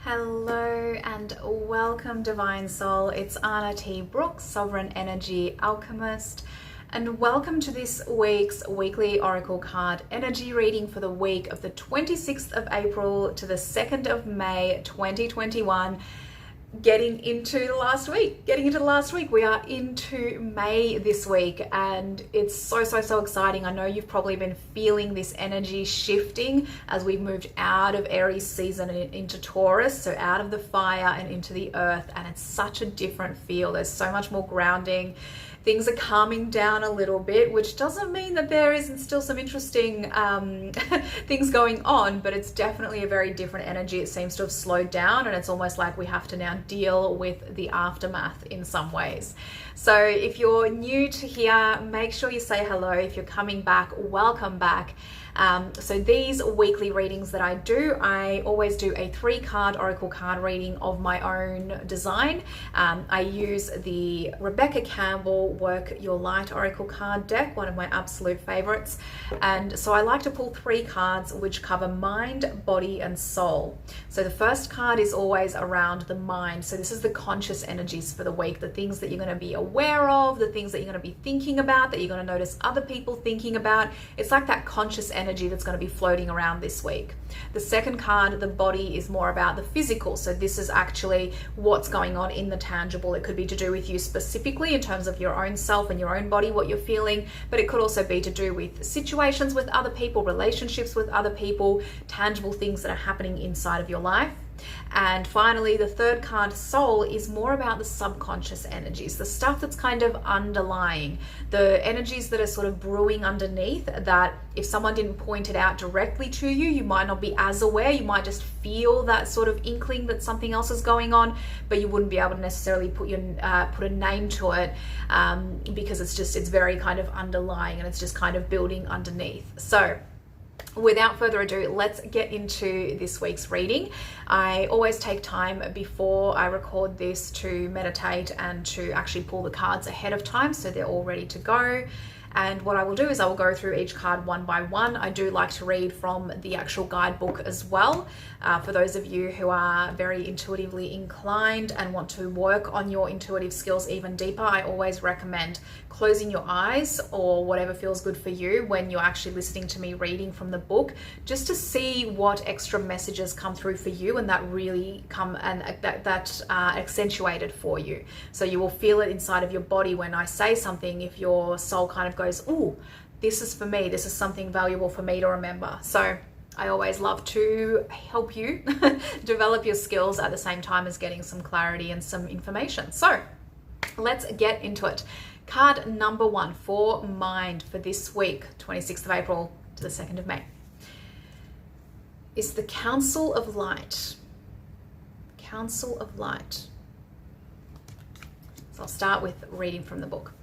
Hello and welcome, Divine Soul. It's Anna T. Brooks, Sovereign Energy Alchemist, and welcome to this week's weekly Oracle card energy reading for the week of the 26th of April to the 2nd of May 2021. Getting into the last week. We are into May this week, and it's so exciting. I know you've probably been feeling this energy shifting as we've moved out of Aries season and into Taurus, so out of the fire and into the earth, and it's such a different feel. There's so much more grounding. Things are calming down a little bit, which doesn't mean that there isn't still some interesting things going on, but it's definitely a very different energy. It seems to have slowed down, and it's almost like we have to now deal with the aftermath in some ways. So if you're new to here, make sure you say hello. If you're coming back, welcome back. So these weekly readings that I always do a 3-card Oracle card reading of my own design. I use the Rebecca Campbell Work Your Light Oracle card deck, one of my absolute favorites. And so I like to pull 3 cards which cover mind, body, and soul. So the first card is always around the mind. So this is the conscious energies for the week, the things that you're going to be aware of, the things that you're going to be thinking about, that you're going to notice other people thinking about. It's like that conscious energy that's going to be floating around this week. The second card, the body, is more about the physical. So this is actually what's going on in the tangible. It could be to do with you specifically in terms of your own self and your own body, what you're feeling, but it could also be to do with situations with other people, relationships with other people, tangible things that are happening inside of your life. And finally, the third card, soul, is more about the subconscious energies, the stuff that's kind of underlying, the energies that are sort of brewing underneath, that if someone didn't point it out directly to you, you might not be as aware. You might just feel that sort of inkling that something else is going on, but you wouldn't be able to necessarily put a name to it because it's very kind of underlying, and it's just kind of building underneath. So without further ado, let's get into this week's reading. I always take time before I record this to meditate and to actually pull the cards ahead of time so they're all ready to go. And what I will do is I will go through each card one by one. I do like to read from the actual guidebook as well. For those of you who are very intuitively inclined and want to work on your intuitive skills even deeper, I always recommend closing your eyes or whatever feels good for you when you're actually listening to me reading from the book, just to see what extra messages come through for you and that really come and that accentuated for you. So you will feel it inside of your body when I say something. If your soul kind of goes, "Ooh, this is for me, this is something valuable for me to remember." So I always love to help you develop your skills at the same time as getting some clarity and some information. So let's get into it. Card number 1 for mind for this week, 26th of April to the 2nd of May, is the Council of Light. Council of Light. So I'll start with reading from the book.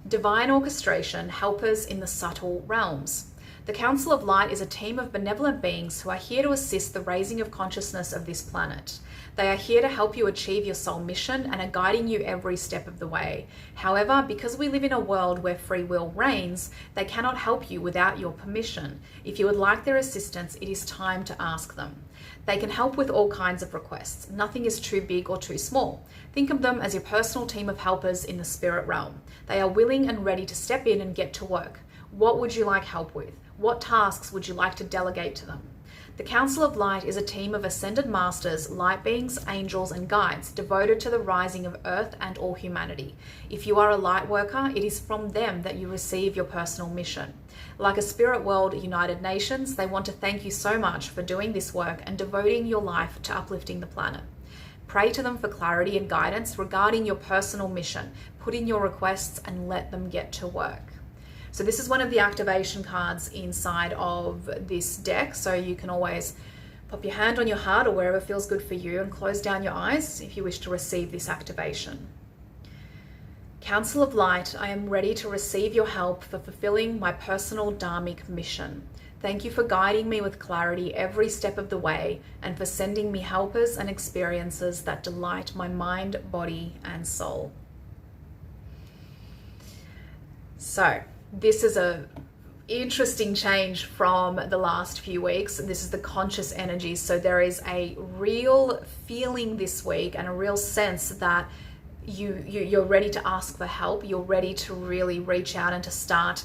Divine orchestration, helpers in the subtle realms. The Council of Light is a team of benevolent beings who are here to assist the raising of consciousness of this planet. They are here to help you achieve your soul mission and are guiding you every step of the way. However, because we live in a world where free will reigns, they cannot help you without your permission. If you would like their assistance, it is time to ask them. They can help with all kinds of requests. Nothing is too big or too small. Think of them as your personal team of helpers in the spirit realm. They are willing and ready to step in and get to work. What would you like help with? What tasks would you like to delegate to them? The Council of Light is a team of ascended masters, light beings, angels, and guides devoted to the rising of Earth and all humanity. If you are a light worker, it is from them that you receive your personal mission. Like a spirit world United Nations, they want to thank you so much for doing this work and devoting your life to uplifting the planet. Pray to them for clarity and guidance regarding your personal mission. Put in your requests and let them get to work. So this is one of the activation cards inside of this deck. So you can always pop your hand on your heart or wherever feels good for you and close down your eyes if you wish to receive this activation. Council of Light, I am ready to receive your help for fulfilling my personal dharmic mission. Thank you for guiding me with clarity every step of the way and for sending me helpers and experiences that delight my mind, body, and soul. So this is interesting change from the last few weeks. This is the conscious energy. So there is a real feeling this week and a real sense that you're ready to ask for help. You're ready to really reach out and to start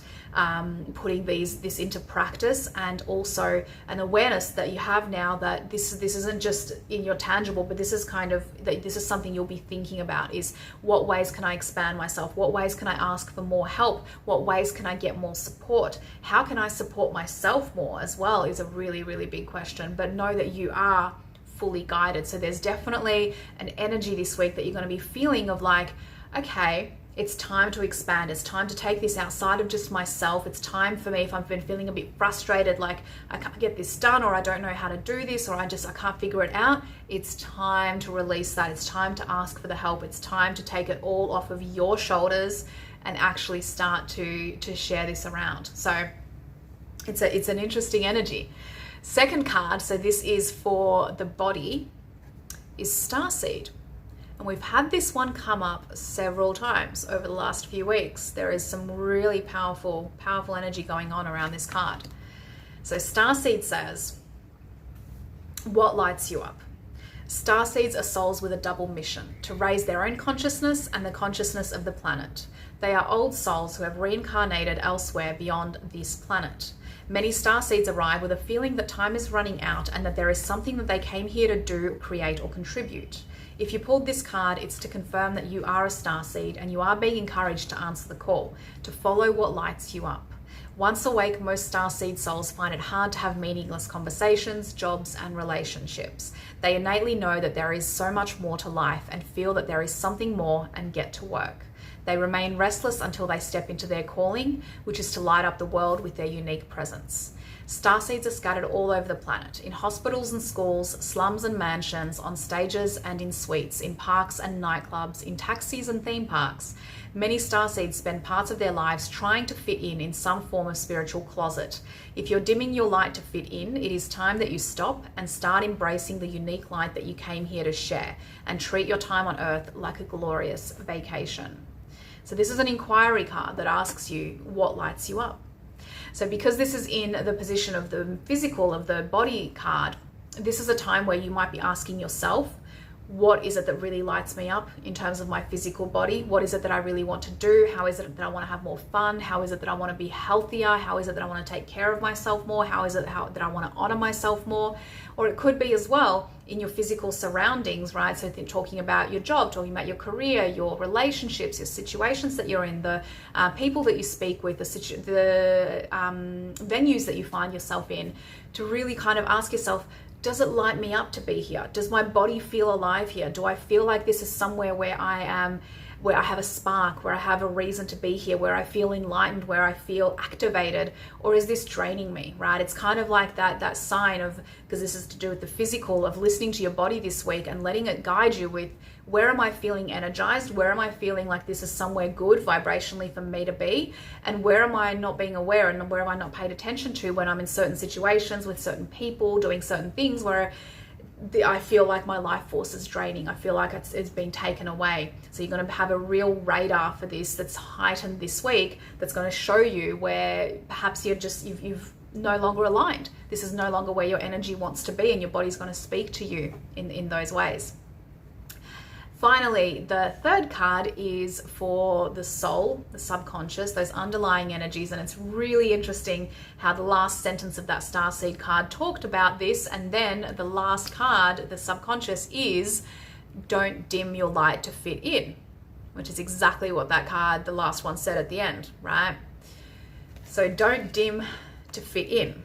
putting this into practice, and also an awareness that you have now that this isn't just in your tangible, but this is something you'll be thinking about, is what ways can I expand myself? What ways can I ask for more help? What ways can I get more support? How can I support myself more as well is a really, really big question. But know that you are fully guided. So there's definitely an energy this week that you're going to be feeling of like, okay, it's time to expand. It's time to take this outside of just myself. It's time for me, if I've been feeling a bit frustrated, like I can't get this done, or I don't know how to do this, or I can't figure it out. It's time to release that. It's time to ask for the help. It's time to take it all off of your shoulders and actually start to share this around. So it's an interesting energy. Second card, so this is for the body, is Starseed. And we've had this one come up several times over the last few weeks. There is some really powerful energy going on around this card. So Starseed says, what lights you up? Starseeds are souls with a double mission: to raise their own consciousness and the consciousness of the planet. They are old souls who have reincarnated elsewhere beyond this planet. Many starseeds arrive with a feeling that time is running out and that there is something that they came here to do, create, or contribute. If you pulled this card, it's to confirm that you are a starseed and you are being encouraged to answer the call, to follow what lights you up. Once awake, most starseed souls find it hard to have meaningless conversations, jobs, and relationships. They innately know that there is so much more to life and feel that there is something more and get to work. They remain restless until they step into their calling, which is to light up the world with their unique presence. Starseeds are scattered all over the planet, in hospitals and schools, slums and mansions, on stages and in suites, in parks and nightclubs, in taxis and theme parks. Many starseeds spend parts of their lives trying to fit in some form of spiritual closet. If you're dimming your light to fit in, it is time that you stop and start embracing the unique light that you came here to share, and treat your time on Earth like a glorious vacation. So this is an inquiry card that asks you what lights you up. So because this is in the position of the physical, of the body card, this is a time where you might be asking yourself, what is it that really lights me up in terms of my physical body? What is it that I really want to do? How is it that I want to have more fun? How is it that I want to be healthier? How is it that I want to take care of myself more? How is it that I want to honor myself more? Or it could be as well in your physical surroundings, right? So talking about your job, talking about your career, your relationships, your situations that you're in, the people that you speak with, the venues that you find yourself in, to really kind of ask yourself, does it light me up to be here? Does my body feel alive here? Do I feel like this is somewhere where I have a spark, where I have a reason to be here, where I feel enlightened, where I feel activated? Or is this draining me, right? It's kind of like that sign of, because this is to do with the physical, of listening to your body this week and letting it guide you with, where am I feeling energized? Where am I feeling like this is somewhere good vibrationally for me to be? And where am I not being aware, and where have I not paid attention to when I'm in certain situations with certain people, doing certain things where I feel like my life force is draining. I feel like it's been taken away. So you're going to have a real radar for this that's heightened this week, that's going to show you where perhaps you've no longer aligned. This is no longer where your energy wants to be, and your body's going to speak to you in those ways. Finally, the third card is for the soul, the subconscious, those underlying energies. And it's really interesting how the last sentence of that starseed card talked about this. And then the last card, the subconscious, is don't dim your light to fit in, which is exactly what that card, the last one, said at the end, right? So don't dim to fit in.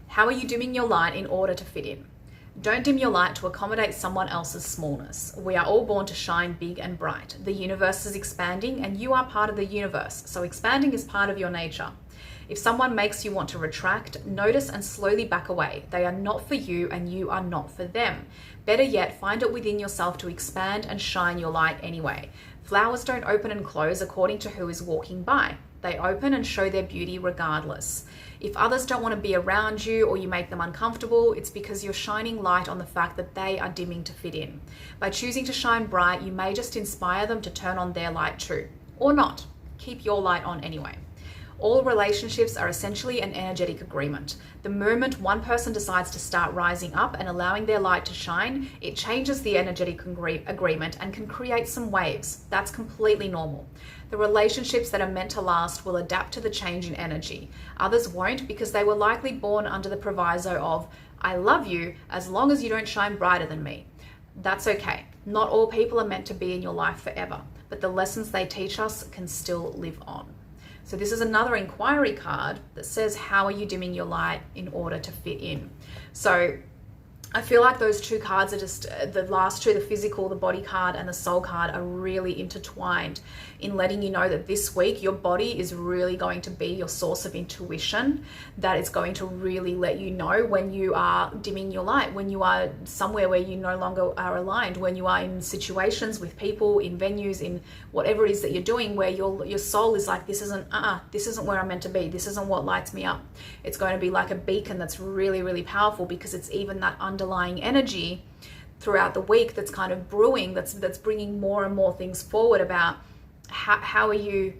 How are you dimming your light in order to fit in? Don't dim your light to accommodate someone else's smallness. We are all born to shine big and bright. The universe is expanding and you are part of the universe, so expanding is part of your nature. If someone makes you want to retract, notice and slowly back away. They are not for you and you are not for them. Better yet, find it within yourself to expand and shine your light anyway. Flowers don't open and close according to who is walking by. They open and show their beauty regardless. If others don't want to be around you or you make them uncomfortable, it's because you're shining light on the fact that they are dimming to fit in. By choosing to shine bright, you may just inspire them to turn on their light too. Or not. Keep your light on anyway. All relationships are essentially an energetic agreement. The moment one person decides to start rising up and allowing their light to shine, it changes the energetic agreement and can create some waves. That's completely normal. The relationships that are meant to last will adapt to the change in energy. Others won't, because they were likely born under the proviso of, I love you as long as you don't shine brighter than me. That's okay. Not all people are meant to be in your life forever, but the lessons they teach us can still live on. So this is another inquiry card that says, how are you dimming your light in order to fit in? So I feel like those two cards are just, the last two, the physical, the body card and the soul card, are really intertwined in letting you know that this week your body is really going to be your source of intuition, that it's going to really let you know when you are dimming your light, when you are somewhere where you no longer are aligned, when you are in situations with people, in venues, in whatever it is that you're doing, where your soul is like, this isn't where I'm meant to be, this isn't what lights me up. It's going to be like a beacon that's really, really powerful, because it's even that underlying energy throughout the week that's kind of brewing, that's bringing more and more things forward about how are you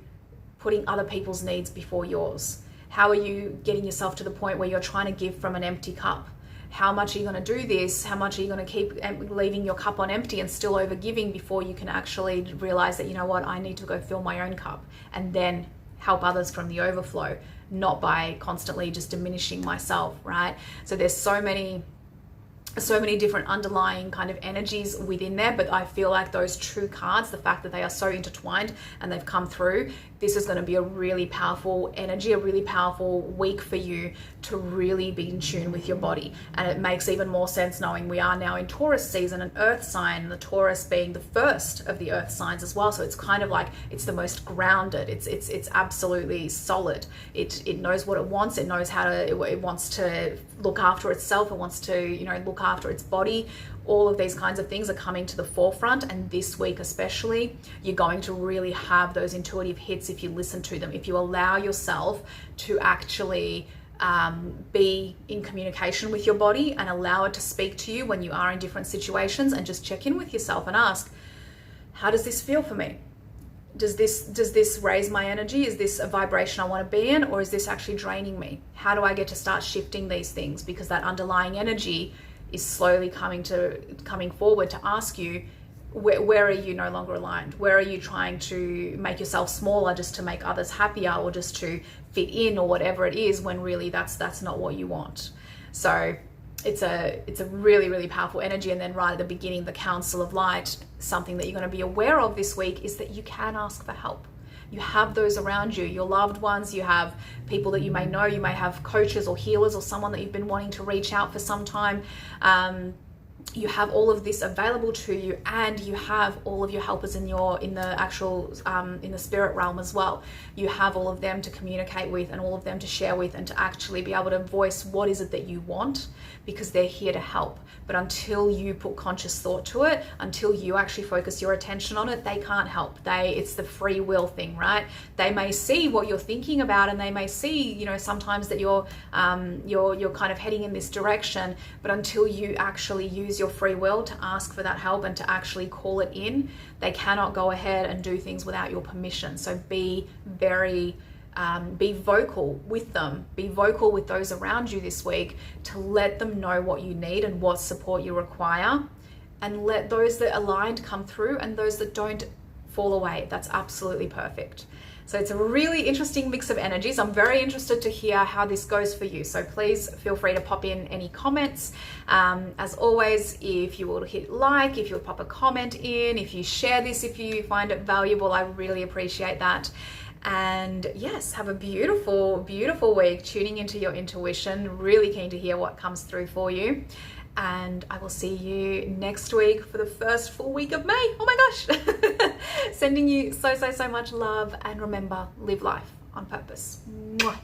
putting other people's needs before yours? How are you getting yourself to the point where you're trying to give from an empty cup? How much are you going to do this? How much are you going to keep leaving your cup on empty and still over giving before you can actually realize that, you know what, I need to go fill my own cup and then help others from the overflow, not by constantly just diminishing myself, right? So there's so many different underlying kind of energies within there, but I feel like those two cards, the fact that they are so intertwined and they've come through, this is going to be a really powerful energy, a really powerful week for you to really be in tune with your body. And it makes even more sense knowing we are now in Taurus season, an earth sign, the Taurus being the first of the earth signs as well. So it's kind of like, it's the most grounded, it's absolutely solid. It knows what it wants, it knows how to, it wants to look after itself, it wants to, you know, look after its body. All of these kinds of things are coming to the forefront, and this week especially, you're going to really have those intuitive hits if you listen to them, if you allow yourself to actually be in communication with your body and allow it to speak to you when you are in different situations, and just check in with yourself and ask, how does this feel for me? Does this raise my energy? Is this a vibration I want to be in, or is this actually draining me? How do I get to start shifting these things? Because that underlying energy is slowly coming forward to ask you, where are you no longer aligned? Where are you trying to make yourself smaller just to make others happier, or just to fit in, or whatever it is, when really that's not what you want. So it's a really, really powerful energy. And then right at the beginning, the Council of Light, something that you're going to be aware of this week is that you can ask for help. You have those around you, your loved ones, you have people that you may know, you may have coaches or healers or someone that you've been wanting to reach out for some time. You have all of this available to you, and you have all of your helpers in the spirit realm as well. You have all of them to communicate with, and all of them to share with, and to actually be able to voice what is it that you want, because they're here to help. But until you put conscious thought to it, until you actually focus your attention on it, they can't help. It's the free will thing, right? They may see what you're thinking about, and they may see, you know, sometimes that you're kind of heading in this direction, but until you actually use your free will to ask for that help and to actually call it in, they cannot go ahead and do things without your permission. So be vocal with them, be vocal with those around you this week, to let them know what you need and what support you require, and let those that are aligned come through, and those that don't fall away. That's absolutely perfect. So it's a really interesting mix of energies. I'm very interested to hear how this goes for you. So please feel free to pop in any comments. As always, if you will hit like, if you'll pop a comment in, if you share this, if you find it valuable, I really appreciate that. And yes, have a beautiful, beautiful week tuning into your intuition. Really keen to hear what comes through for you. And I will see you next week for the first full week of May. Oh my gosh. Sending you so much love. And remember, live life on purpose. Mwah.